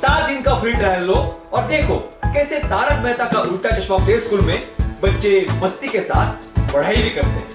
7 दिन का free trial लो और देखो कैसे तारक मेहता का उल्टा चश्मा प्ले स्कूल में बच्चे मस्ती के साथ पढ़ाई भी करते हैं।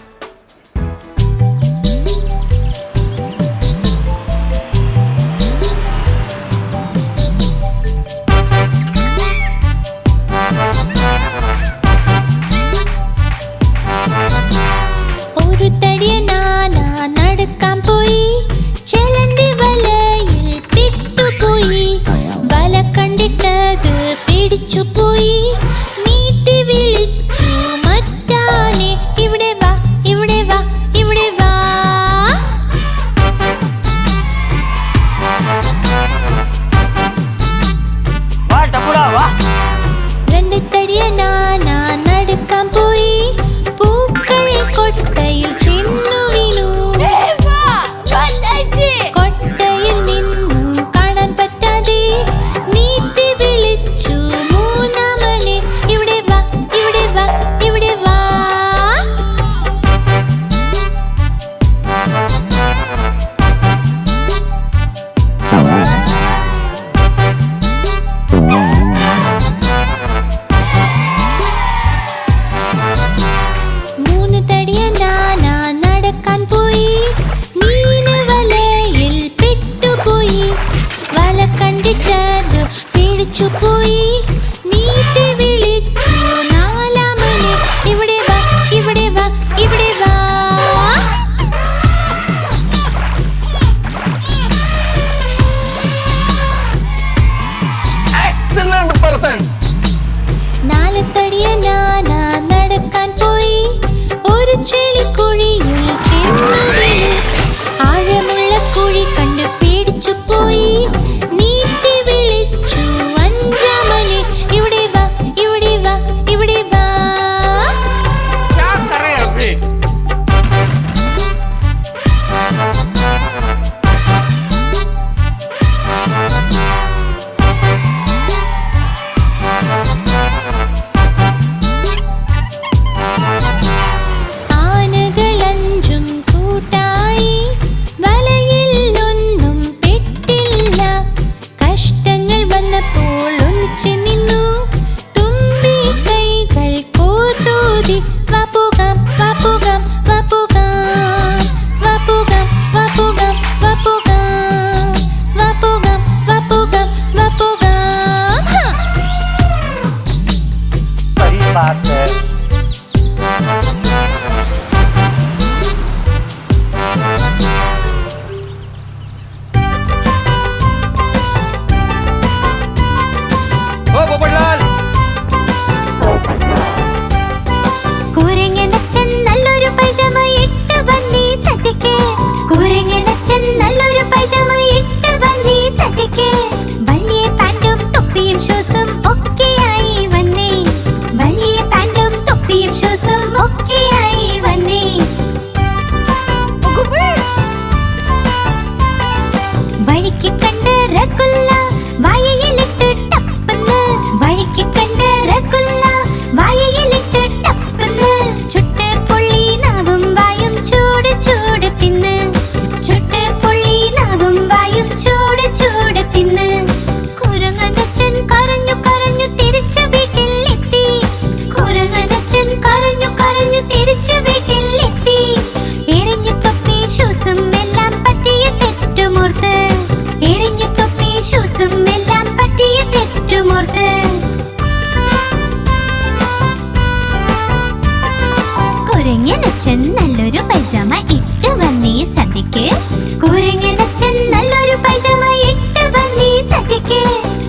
നല്ലൊരു പൈജാമ ഇട്ട് വന്നീ സദ്യക്ക് കുരങ്ങനച്ഛൻ നല്ലൊരു പൈജാമ ഇട്ട് വന്നീ സദ്യക്ക്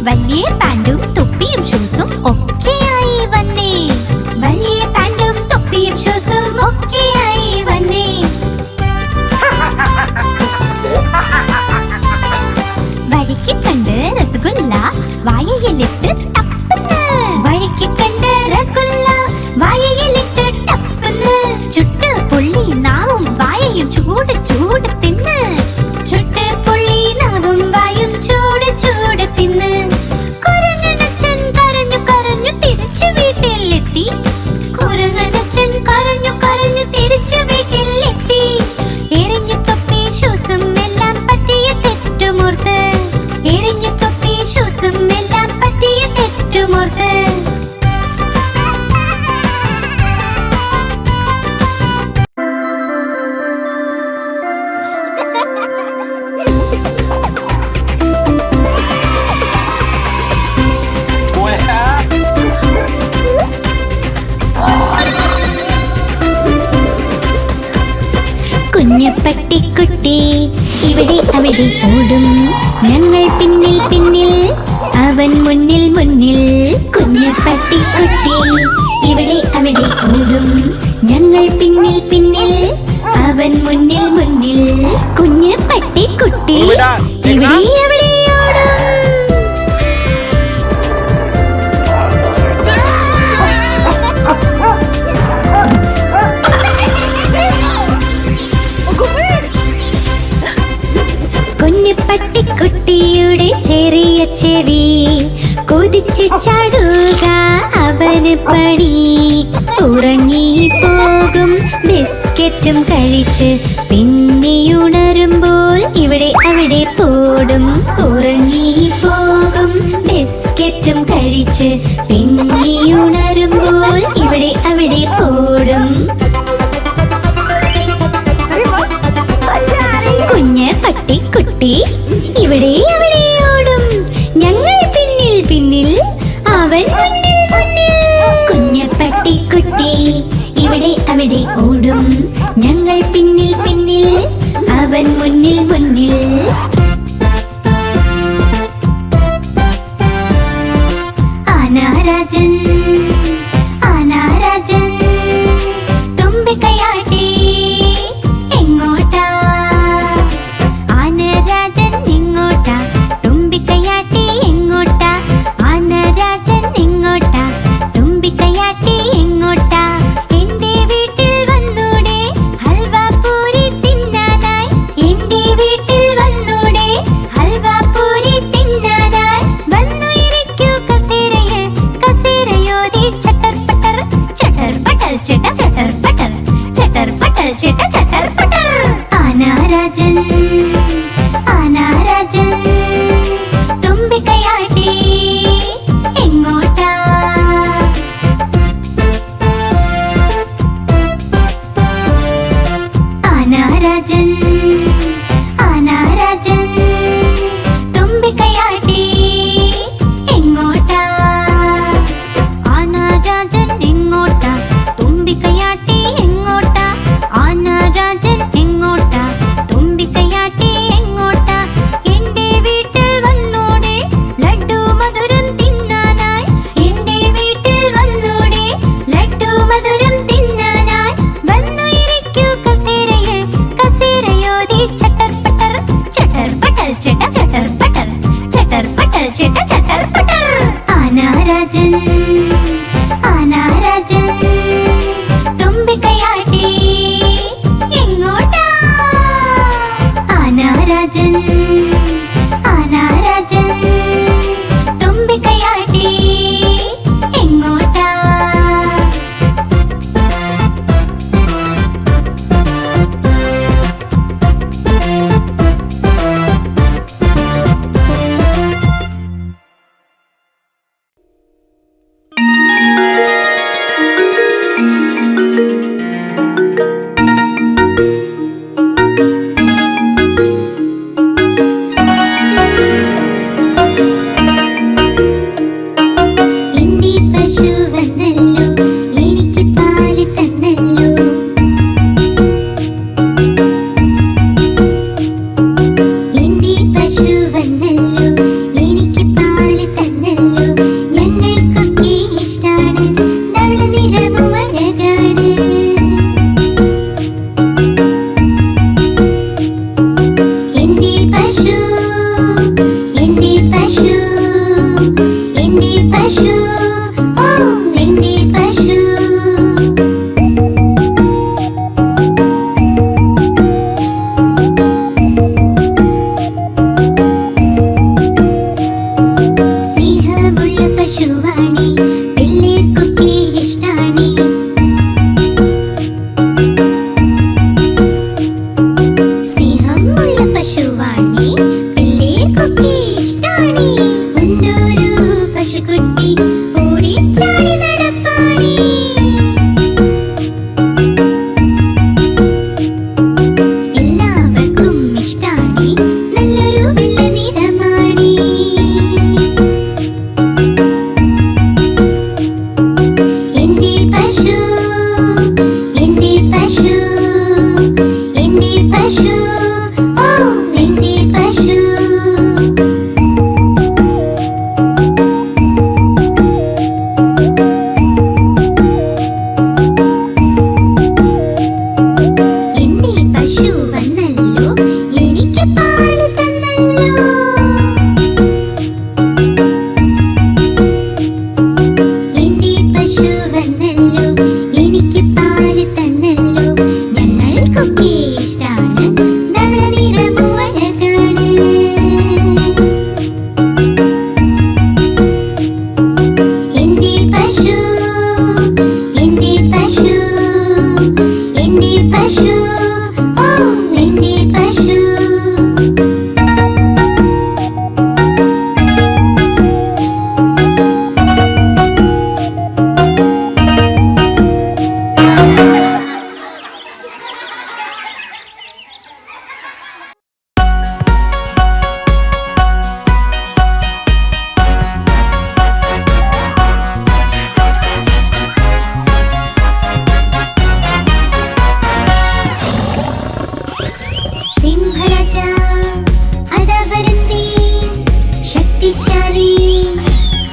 വലിയ പാന്റും തൊപ്പിയും ഷൂസും ഒക്കെയായി വന്നേ വലിയ പാന്റും തൊപ്പിയും ഷൂസും ഒക്കെയായി വന്നേ വഴിക്ക് കണ്ട് രസഗുല്ല വായയിലിട്ട് തപ്പുന്ന് വഴിക്ക് കണ്ട് രസഗുല്ല വായയിലിട്ട് തപ്പുന്ന് ചുട്ട് പൊള്ളി നാവും വായയും ചൂട് ചൂട് തിന്ന് ചുട്ട് പൊള്ളി നാവും വായും ചൂട് ചൂട് തിന്ന് കുരങ്ങനച്ഛൻ കരഞ്ഞു കരഞ്ഞു തിരിച്ചു വീട്ടിൽ അവിടെ ഓടും ഞങ്ങൾ പിന്നിൽ പിന്നിൽ അവൻ മുന്നിൽ മുന്നിൽ കുഞ്ഞു പട്ടിക്കുട്ടി ഇവിടെ അവിടെ ഓടും ഞങ്ങൾ പിന്നിൽ പിന്നിൽ അവൻ മുന്നിൽ മുന്നിൽ കുഞ്ഞു പട്ടിക്കുട്ടി ഇവിടെ അവിടെ ഓടും. കുഞ്ഞു പട്ടിക്കുട്ടിയുടെ ചെറിയ ചെവി കൊതിച്ചു ചാടുക അവന് പണി. ഉറങ്ങിപ്പോകും ബിസ്ക്കറ്റും കഴിച്ച് പിന്നെയുണരുമ്പോൾ ഇവിടെ അവിടെ പോടും. ഉറങ്ങിപ്പോകും ബിസ്ക്കറ്റും കഴിച്ച് പിന്നെയുണരുമ്പോൾ ഇവിടെ അവിടെ പോടും. കുഞ്ഞ് പട്ടിക്കുട്ടി ഇവിടെ അവിടെ ഓടും ഞങ്ങൾ പിന്നിൽ പിന്നിൽ അവൻ മുന്നിൽ മുന്നിൽ. കുഞ്ഞ് പട്ടിക്കുട്ടി ഇവിടെ അവിടെ ഓടും ഞങ്ങൾ പിന്നിൽ പിന്നിൽ അവൻ മുന്നിൽ മുന്നിൽ. ആനാരാജൻ ആനാരാജൻ തുമ്പിക്കൈയാട്ടി എങ്ങോട്ടാ? ആനരാജൻ എങ്ങോട്ടാ? തുമ്പിക്കൈയാട്ടി എങ്ങോട്ടാ? ആനരാജൻ എങ്ങോട്ടാ? തുമ്പിക്കൈയാട്ടി എങ്ങോട്ടാ? എന്റെ വീട്ടിൽ വന്നൂടെ ഹൽവ പൂരി തിന്നാനായി. എന്റെ വീട്ടിൽ വന്നൂടെ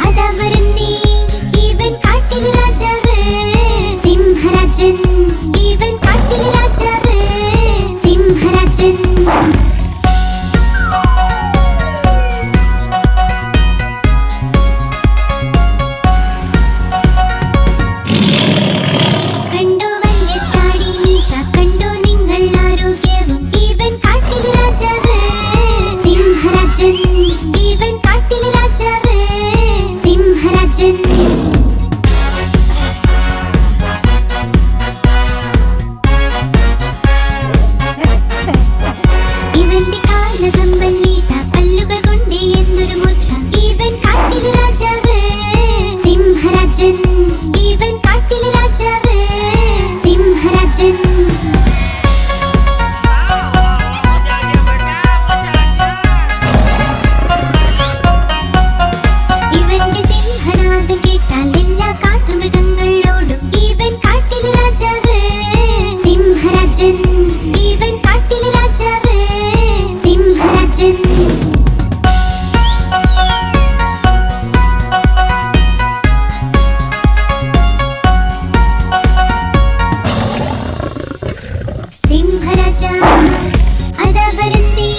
അതാ വരുന്നേ ഇവൻ കാട്ടിലെ രാജാവ് സിംഹരാജൻ. ഇവൻ കാട്ടിലെ രാജാവ് സിംഹരാജൻ. കണ്ടോ വലിയ താടി മീശ, കണ്ടോ നിങ്ങൾ ആരോഗ്യവും. ഇവൻ കാട്ടിലെ രാജാവ് സിംഹരാജൻ. ഇവൻ കാട്ടിലെ രാജാവ് സിംഹരാജൻ. ഇവന്റെ കാലകമ്പല്ലിത പല്ലുകൾ കൊണ്ട് എന്തൊരു മൂർച്ച. ഇവൻ കാട്ടിലെ രാജാവ് സിംഹരാജൻ. ഇവൻ കാട്ടിലെ രാജാവ് സിംഹരാജൻ. ഇവന്റെ സിംഹനാദം കേട്ടാൽ എല്ലാ കാട്ടുമൃഗങ്ങളോടും. ഇവൻ കാട്ടിലെ രാജാവ് സിംഹരാജൻ. ഇവൻ കാട്ടിലെ രാജാവ് സിംഹരാജൻ. സിംഹരാജാ അതാ വരുന്നേ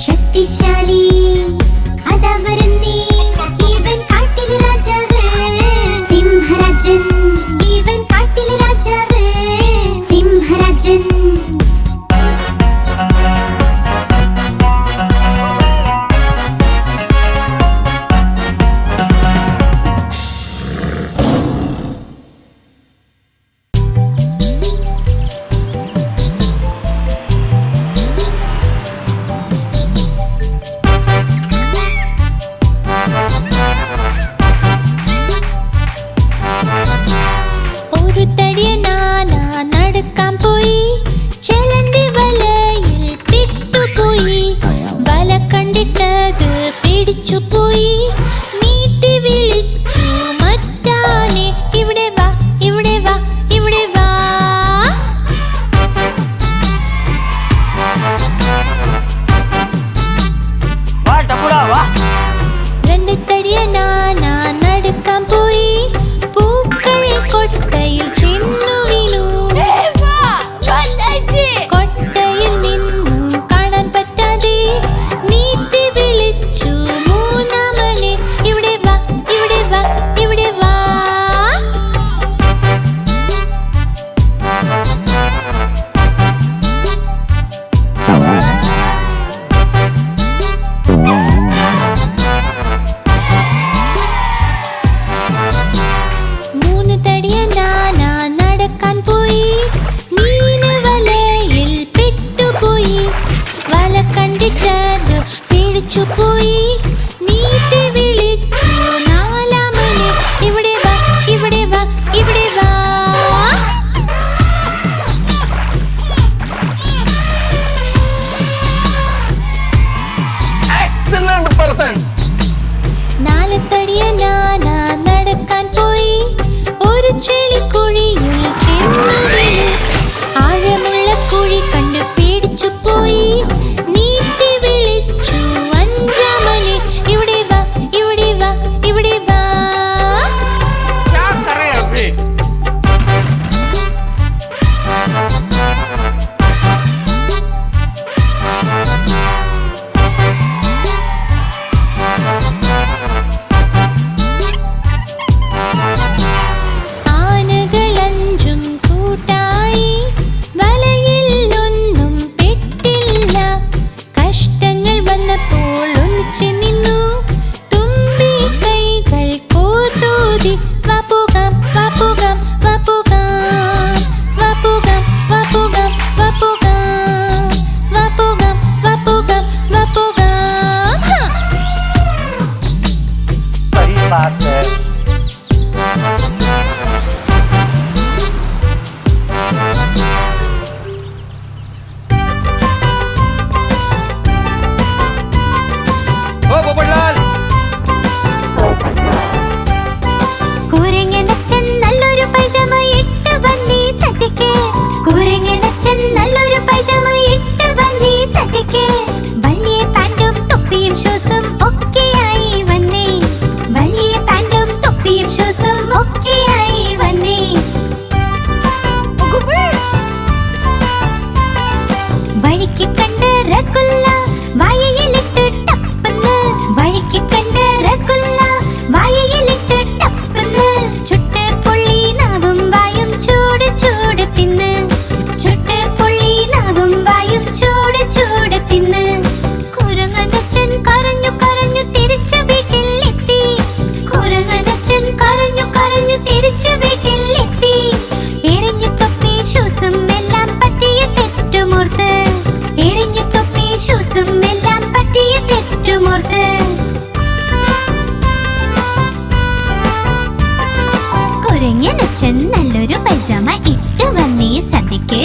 ശക്തിശാലി. അതാ വരുന്നേ ഇവൻ കാട്ടിലെ രാജാവ് സിംഹരാജൻ. ഇവൻ കാട്ടിലെ രാജാവ് സിംഹരാജൻ. ഒരു തടിയനാന നടക്കാൻ പോയി, ചെലന്തി വലയിൽ പെട്ടുപോയി. വല കണ്ടിട്ടത് പിടിച്ചുപോയി, നീട്ടി വിളിച്ചു മറ്റാനെ, ഇവിടെ വാ ഇവിടെ വാ ഇവിടെ വാ. രണ്ട് തടിയനാന നടക്കാൻ പോയി, പൂക്കൾ കൊട്ടയിൽ ചെന്നു വീണു. കൊട്ടയിൽ നിന്നു കാണാൻ പറ്റാതെ നീട്ടി വിളിച്ചു മൂന്നാമനെ, ഇവിടെ വാ ഇവിടെ വാ ഇവിടെ വാ. മൂന്ന് തടിയനാന നടക്കാൻ പോയി, മീന് വലയിൽ പെട്ടുപോയി. വല കണ്ടിട്ടത് പിടിച്ചുപോയി, നീട്ടി വിളിച്ചു നാലാമനെ, ഇവിടെ വാ ഇവിടെ വാ ഇവിടെ വാ. നാല് തടിയനാന നടക്കാൻ പോയി, ഒരു ചെളിക്കുഴിയിൽ ചെന്നു വീണു. ആഴമുള്ള കുഴി കണ്ട് പേടിച്ചുപോയി, നീട്ടി വിളിച്ചു അഞ്ചാമനെ, ഇവിടെ വാ ഇവിടെ വാ ഇവിടെ വാ. ആനകളഞ്ചും കൂട്ടായി, വലയിൽ ഒന്നും പെട്ടില്ല. കഷ്ടങ്ങൾ വന്നപ്പോൾ ഒന്നിച്ചു നിന്നു, തുമ്പി കൈകൾ കോർത്തൂതി. വാ പോകാം വാ പോകാം വാ പോകാം വാ പോകാം വാ പോകാം വാ പോകാം വാ പോകാം വാ പോകാം വാ പോകാം. सही बात है। ओ पोपटलाल, കൂരങ്ങനച്ചൻ നല്ലൊരു പൈജമ ഇട്ട് വന്നീ സദ്യക്ക്. കൂരങ്ങനച്ചൻ നല്ലൊരു പൈജമ ഇട്ട് വന്നീ സദ്യക്ക്. വലിയ പാന്റും തൊപ്പിയും ഷൂസും ഒക്കെയായി വന്നേ. അച്ഛൻ നല്ലൊരു പൈജാമ ഇട്ട് വന്നേ സദ്യക്ക്.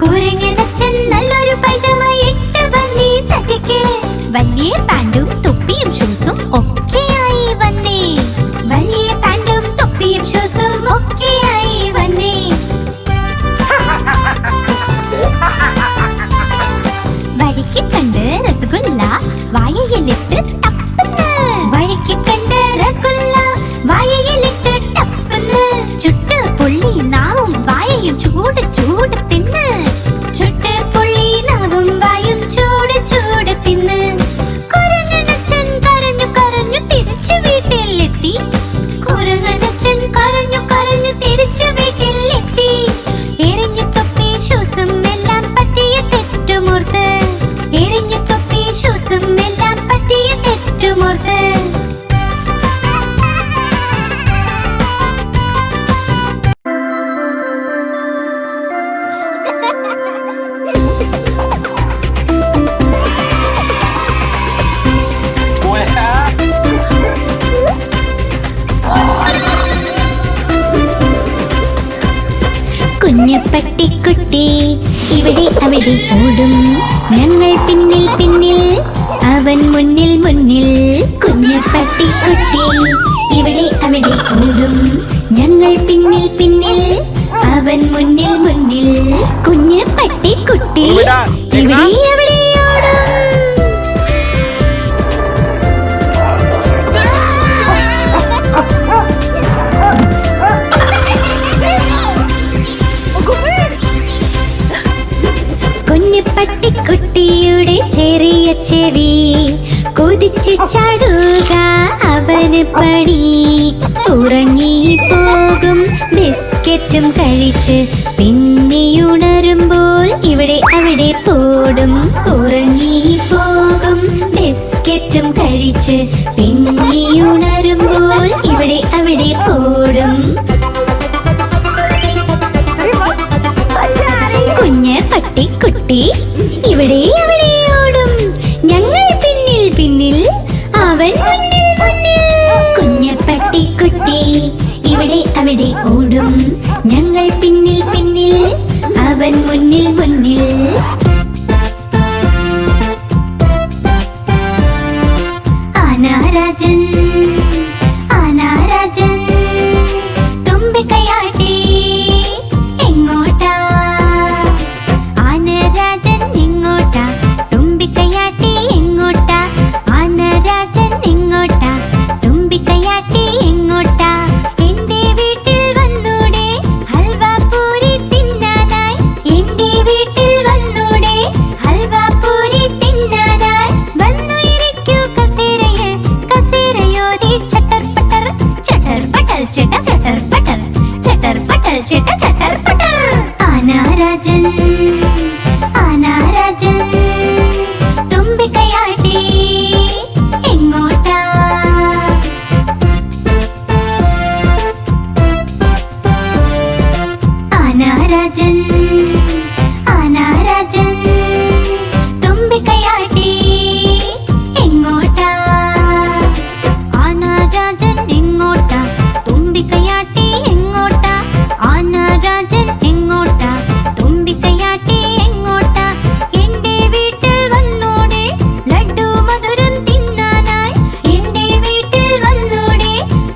കുരങ്ങനച്ഛൻ നല്ലൊരു പൈജാമ ഇട്ട് വന്നേ സദ്യക്ക്. വലിയ പാൻറ്റും തൊപ്പിയും ഷൂസും ഒക്കെയായി വന്നേ. വലിയ പാൻറ്റും തൊപ്പിയും ഷൂസും ഒക്കെയായി വന്നേ. വഴിക്ക് കണ്ട് രസഗുല്ല വായയിലിട്ട് ടപ്പന്ന്. വഴിക്ക് കണ്ട് രസഗുല്ല വായയിലിട്ട് ടപ്പന്ന്. ചുട്ട് പൊള്ളി നാവും വായയും ചൂട് ചൂട് തിന്ന്. ചുട്ട് പൊള്ളി നാവും വായും ചൂട് ചൂട് തിന്ന്. കുരങ്ങനച്ഛൻ കരഞ്ഞു കരഞ്ഞു തിരിച്ചു വീട്ടിലെത്തി. കുരങ്ങനച്ഛൻ കരഞ്ഞു കരഞ്ഞു തിരിച്ചു വീട്ടിലെത്തി. എറിഞ്ഞു തൊപ്പി ഷൂസും എല്ലാം പറ്റിയ തെറ്റുമോർത്ത്. എറിഞ്ഞു തൊപ്പി ഷൂസും എല്ലാം പറ്റിയ തെറ്റുമോർത്ത്. കുഞ്ഞു പട്ടിക്കുട്ടി ഇവിടെ അവിടെ ഓടും. ഞങ്ങൾ പിന്നിൽ പിന്നിൽ അവൻ മുന്നിൽ മുന്നിൽ. കുഞ്ഞു പട്ടിക്കുട്ടി ഇവിടെ അവിടെ ഓടും. ഞങ്ങൾ പിന്നിൽ പിന്നിൽ അവൻ മുന്നിൽ മുന്നിൽ. കുഞ്ഞു പട്ടിക്കുട്ടി ഇവിടെ അവിടെ ഓടും. കുഞ്ഞു പട്ടിക്കുട്ടിയുടെ ചെറിയ ചെവി കുതിച്ചു ചാടുക അവന് പണി. ഉറങ്ങിപ്പോകും ബിസ്ക്കറ്റും കഴിച്ച് പിന്നെയുണരുമ്പോൾ ഇവിടെ അവിടെ പോടും. ഉറങ്ങിപ്പോകും ബിസ്ക്കറ്റും കഴിച്ച് പിന്നെയുണരുമ്പോൾ ഇവിടെ അവിടെ പോടും. കുഞ്ഞ് പട്ടിക്കുട്ടി ഇവിടെ അവിടെ ഓടും. ഞങ്ങൾ പിന്നിൽ പിന്നിൽ അവൻ മുന്നിൽ മുന്നിൽ. കുഞ്ഞ് പട്ടിക്കുട്ടി ഇവിടെ അവിടെ ഓടും. ഞങ്ങൾ പിന്നിൽ പിന്നിൽ അവൻ മുന്നിൽ മുന്നിൽ. ആനാരാജൻ ആനാരാജൻ തുമ്പിക്കൈയാട്ടി എങ്ങോട്ടാ. ആനരാജൻ എങ്ങോട്ടാ തുമ്പിക്കൈയാട്ടി എങ്ങോട്ടാ. ആനരാജൻ എങ്ങോട്ടാ തുമ്പിക്കൈയാട്ടി എങ്ങോട്ടാ. എന്റെ വീട്ടിൽ വന്നൂടെ ഹൽവാപൂരി തിന്നാനായി. എന്റെ വീട്ടിൽ വന്നൂടെ ഹൽവാപൂരി തിന്നാനായി. വന്നുയിരിക്കൂ കസേരയിൽ കസേരയോതി ചട്ടർ പട്ടർ ചട്ടർ പട്ടൽ ചട്ട ചട്ടർ പട്ടർ ചട്ടർ പട്ടൽ ചട്ട ചട്ടർ പട്ടർ. ആനാരാജൻ ആനാരാജൻ തുമ്പിക്കൈയാട്ടി എങ്ങോട്ടാ. ആനാരാജൻ ആനാരാജൻ തുമ്പിക്കൈയാട്ടി എങ്ങോട്ടാ. ആനാരാജൻ എങ്ങോട്ടാ തുമ്പിക്കൈയാട്ടി എങ്ങോട്ടാ. ആനാരാജൻ എങ്ങോട്ടാ തുമ്പിക്കൈയാട്ടി എങ്ങോട്ടാ. എന്റെ വീട്ടിൽ വന്നൂടെ ലഡ്ഡു മധുരം തിന്നാനായി. എന്റെ വീട്ടിൽ വന്നൂടെ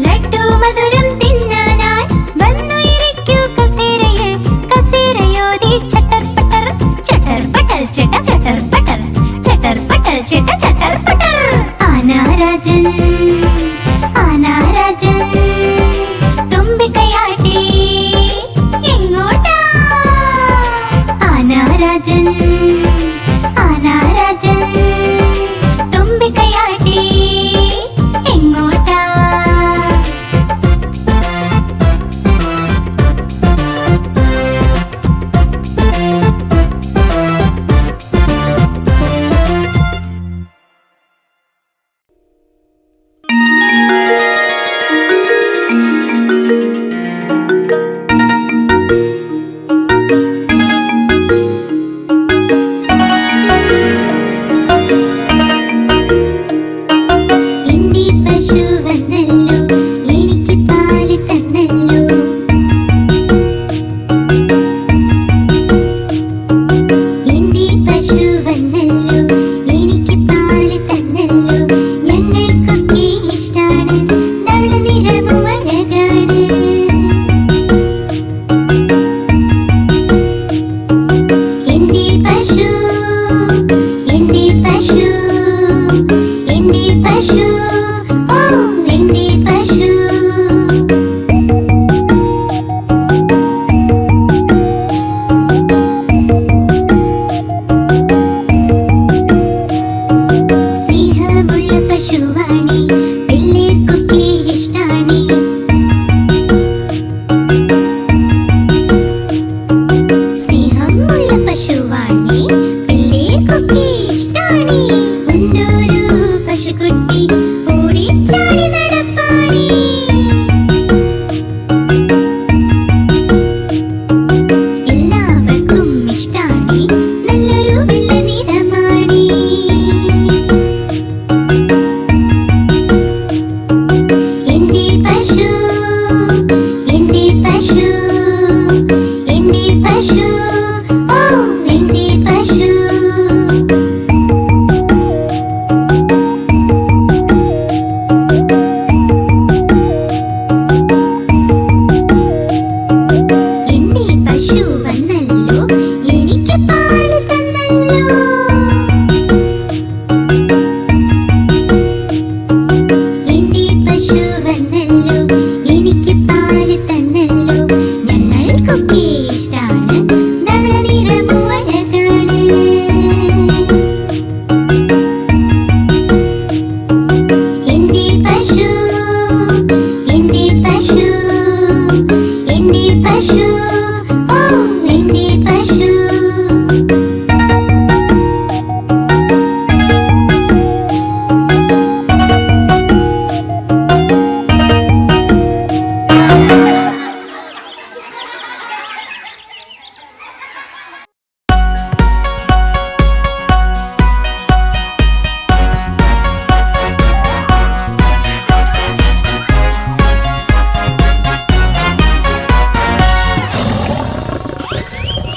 ലഡ്ഡു മധുരം തിന്നാനായി. വന്നുയിരിക്കൂ കസേരയിൽ കസേരയോതി ചട്ടർ പട്ടർ ചട്ടർ പട്ടൽ ചട്ട ചട്ടർ പട്ടർ ചട്ടർ പട്ടൽ ചട്ട ചട്ടർ പട്ടർ. ആനാരാജൻ ആനാരാജൻ തുമ്പിക്കൈയാട്ടി എങ്ങോട്ടാ. ആനാരാജൻ ആനാരാജൻ തുമ്പിക്കൈയാട്ടി എങ്ങോട്ടാ. എന്റെ പശു വന്നല്ലോ എനിക്ക് പാല് തന്നല്ലോ. ഇഷ്ടാണ് ധവള നിറവും അഴകാണ് എന്റെ പശു എന്റെ പശു എന്റെ പശു ഓ എന്റെ പശു സ്നേഹമുള്ള പശുവാണി പിള്ളേർക്കൊക്കെ ഇഷ്ടാണി സ്നേഹമുള്ള പശുവാണി പിള്ളേർക്കൊക്കെ ഇഷ്ടാണി ഉണ്ടൊരു പശുക്കുട്ടി ഓടിച്ചാടി നടപ്പാണി എല്ലാവർക്കും ഇഷ്ടാണി നല്ലൊരു വെള്ള നിറമാണി എന്റെ പശു എന്റെ പശു എന്റെ പശു ഓ എന്റെ പശു എന്റെ പശു വന്നല്ലോ എനിക്ക് പാല് തന്നല്ലോ എന്റെ പശു വന്നല്ലോ എനിക്ക് പാല് തന്നല്ലോ ഞങ്ങൾക്കൊക്കെ ഇഷ്ടാണ് ധവള നിറവും അഴകാണ് എന്റെ പശു എന്റെ പശു എന്റെ പശു ഓ എന്റെ പശു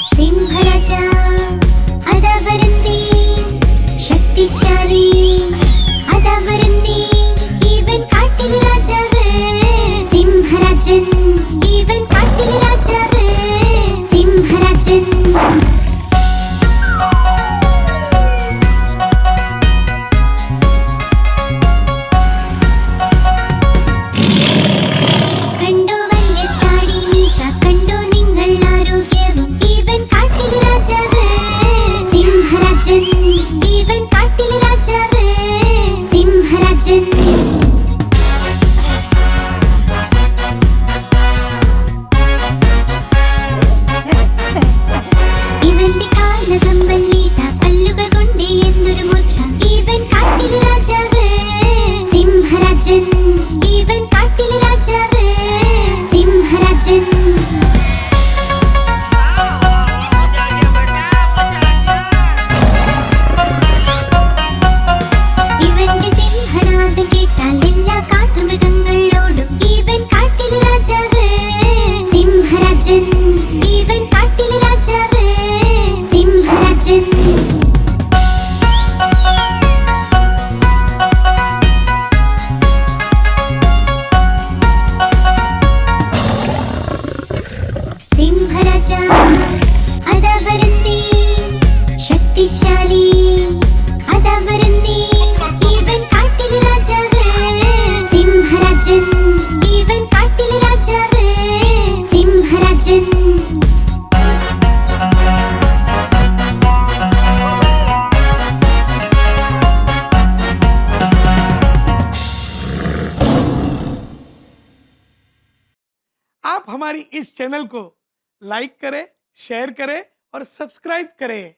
സിംഹരാജ അതാ വരുന്നേ ശക്തിശാലി അതാ വരുന്നേ ഇവൻ കാട്ടിലെ രാജാവ് സിംഹരാജൻ ഇവൻ കാട്ടിലെ രാജാവ് സിംഹരാജൻ കണ്ടോ വലിയ താടി മീശ കണ്ടോ നിങ്ങൾ ആരോഗ്യവും ഇവൻ കാട്ടിലെ രാജാവ് സിംഹരാജൻ ഇവൻ കാട്ടിലെ രാജാവ് സിംഹരാജൻ ഇവന്റെ കാലകമ്പല്ലീത പല്ലുകൾ കൊണ്ട് എന്തൊരു മൂർച്ച ഇവൻ കാട്ടിലെ രാജാവ് സിംഹരാജൻ ഇവൻ കാട്ടിലെ രാജാവ് സിംഹരാജൻ ഇവന്റെ സിംഹനാദം കേട്ടാൽ എല്ലാ കാട്ടുമൃഗങ്ങളോടും ഇവൻ കാട്ടിലെ രാജാവ് സിംഹരാജൻ ഇവൻ കാട്ടിലെ രാജാവ് സിംഹരാജൻ സിംഹരാജ അതാ വരുന്നേ ശക്തിശാലി അതാ വരുന്നേ ഇവൻ കാട്ടിലെ രാജാവ് സിംഹരാജൻ ഇവൻ കാട്ടിലെ രാജാവ് സിംഹരാജൻ आप हमारी इस चैनल को लाइक करें, शेयर करें और सब्सक्राइब करें।